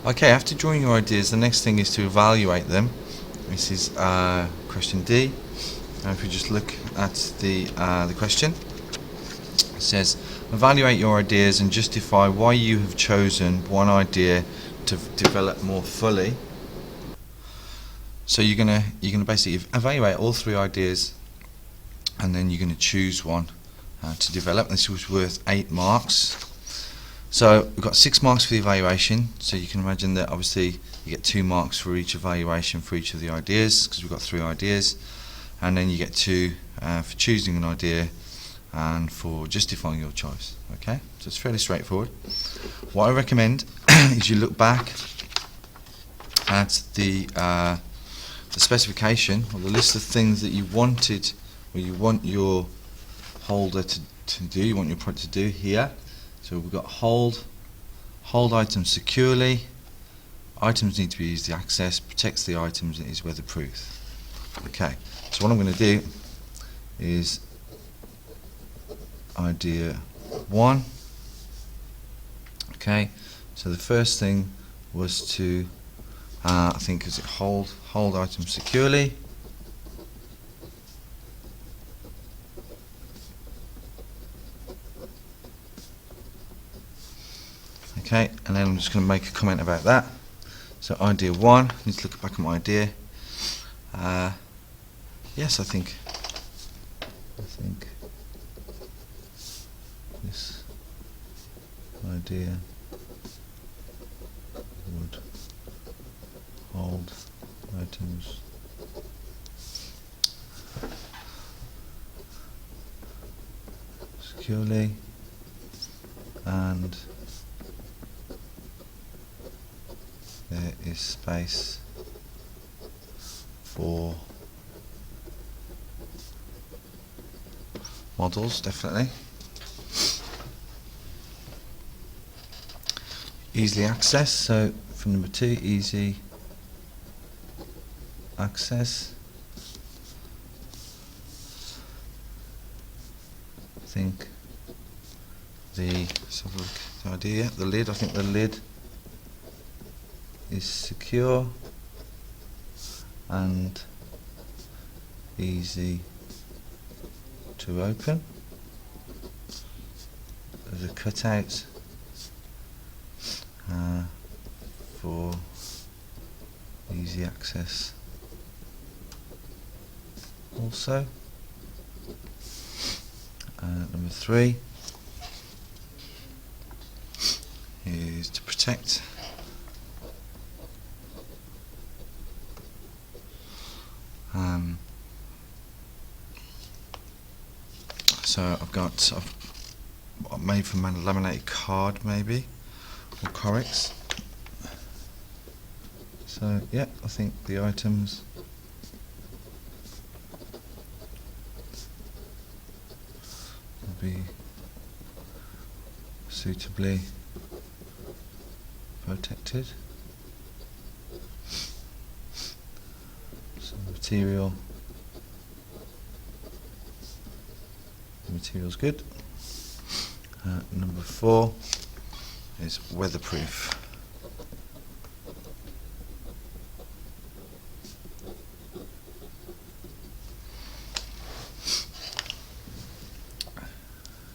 Okay, after drawing your ideas, the next thing is to evaluate them. This is question D. And if we just look at the question, it says, evaluate your ideas and justify why you have chosen one idea to develop more fully. So you're gonna basically evaluate all three ideas, and then you're gonna choose one to develop. This was worth 8 marks. So we've got 6 marks for the evaluation. So you can imagine that obviously you get 2 marks for each evaluation for each of the ideas, because we've got 3 ideas, and then you get 2 for choosing an idea and for justifying your choice. Okay, so it's fairly straightforward. What I recommend is you look back at the specification, or the list of things that you wanted, or you want your holder to do, you want your product to do here. So we've got hold items securely, items need to be easy access, protects the items, and is weatherproof. Okay, so what I'm going to do is idea 1. Okay, so the first thing was to I think is it hold items securely. Okay, and then I'm just going to make a comment about that. So idea 1, I need to look back at my idea. Yes, I think this idea would hold items securely, and there is space for models, definitely. Easily access, so from number 2, easy access. I think let's have a look at the idea, the lid, I think the lid is secure and easy to open. There's a cutout for easy access also. Number 3 is to protect. So I've made from a laminated card, maybe, or Corex. So yeah, I think the items will be suitably protected. So material's good. Number 4 is weatherproof.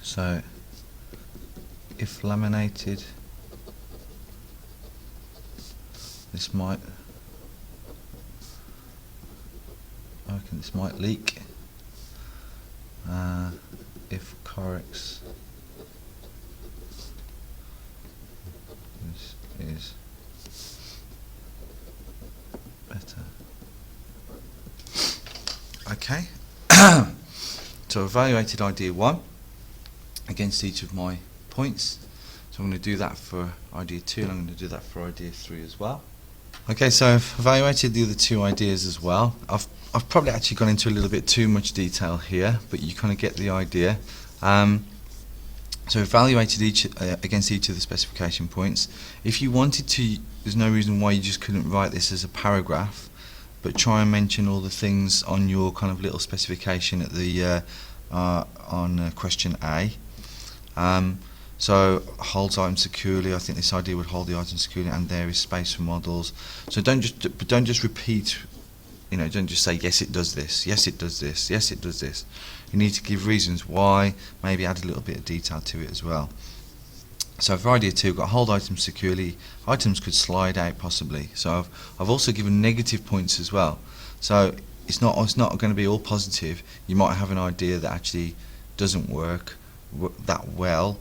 So if laminated, this might leak. If Corex, this is better. Okay. So evaluated idea 1 against each of my points. So I'm going to do that for idea 2, and I'm going to do that for idea 3 as well. Okay, so I've evaluated the other 2 ideas as well. I've probably actually gone into a little bit too much detail here, but you kind of get the idea. So evaluated each against each of the specification points. If you wanted to, there's no reason why you just couldn't write this as a paragraph, but try and mention all the things on your kind of little specification at the on question A. So holds items securely. I think this idea would hold the item securely, and there is space for models. So don't just repeat. Don't just say yes it does this, yes it does this, yes it does this. You need to give reasons why. Maybe add a little bit of detail to it as well. So for idea 2, got hold items securely. Items could slide out possibly. So I've also given negative points as well. So it's not going to be all positive. You might have an idea that actually doesn't work that well.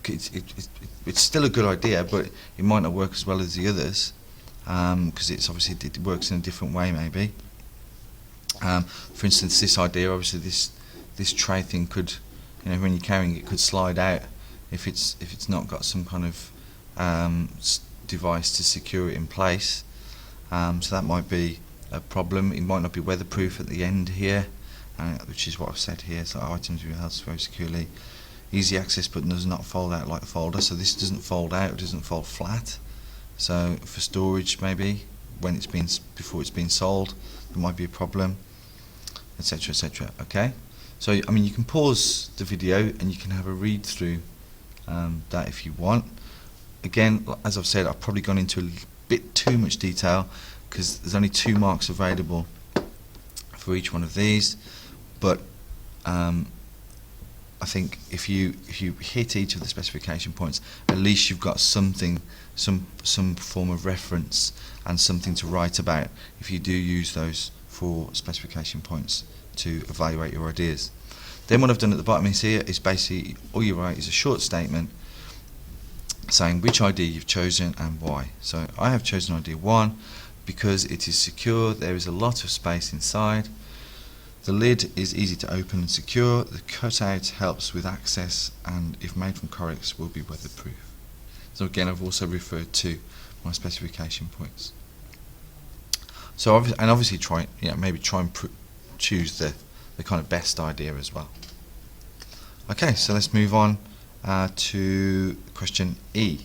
It's still a good idea, but it might not work as well as the others, because it works in a different way maybe. For instance, this idea, obviously this tray thing could, when you're carrying it, could slide out if it's not got some kind of device to secure it in place. So that might be a problem. It might not be weatherproof at the end here, which is what I've said here. So items will be held very securely. Easy access button does not fold out like the folder, so this doesn't fold out, it doesn't fold flat. So for storage, maybe before it's been sold, there might be a problem, etc., etc. Okay, so you can pause the video and you can have a read through that if you want. Again, as I've said, I've probably gone into a bit too much detail because there's only 2 marks available for each one of these, but I think if you hit each of the specification points, at least you've got something, some form of reference and something to write about if you do use those 4 specification points to evaluate your ideas. Then what I've done at the bottom here is basically all you write is a short statement saying which idea you've chosen and why. So I have chosen idea 1 because it is secure, there is a lot of space inside. The lid is easy to open and secure, the cutout helps with access, and if made from Correx will be weatherproof. So again, I've also referred to my specification points. So obviously try and choose the kind of best idea as well. Okay, so let's move on to question E.